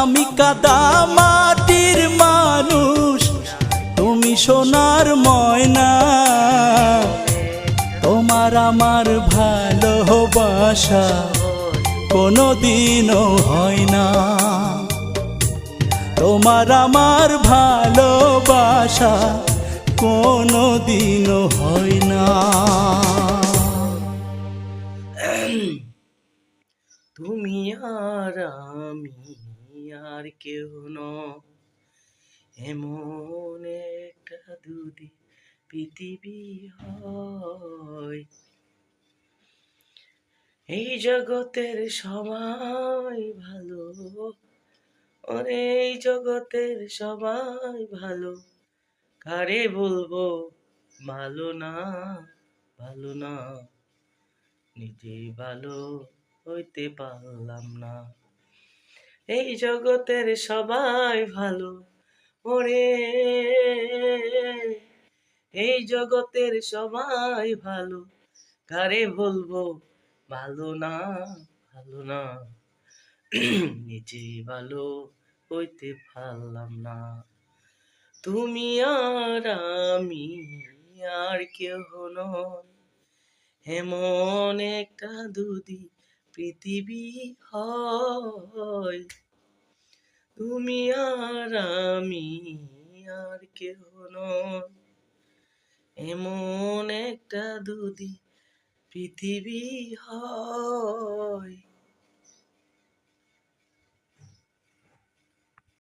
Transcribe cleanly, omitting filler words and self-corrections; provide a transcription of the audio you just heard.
আমি কাদা মাটির মানুষ, তুমি সোনার ময়না। তোমার আমার ভালোবাসা কোনোদিনও হয় না। তোমার আমার ভালোবাসা কোনোদিনও হয় না। তুমি আর আমি আর কেউ নয়, এমন একটা দুদি পৃথিবী হয়। এই জগতের সবাই ভালো, ওরে এই জগতের সবাই ভালো, কারে বলবো ভালো না, ভালো না, নিজে ভালো হইতে পারলাম না। এই জগতের সবাই ভালো, ওরে এই জগতের সবাই ভালো, কারে বলবো ভালো না, ভালো না, নিজে ভালো হইতে পারলাম না। তুমি আর আমি আর কেউ নয়, এমন একটা দুদি পৃথিবী হয়। তুমি আর আমি আর কেউ নয়, এমন একটা দুদি পৃথিবী হয়।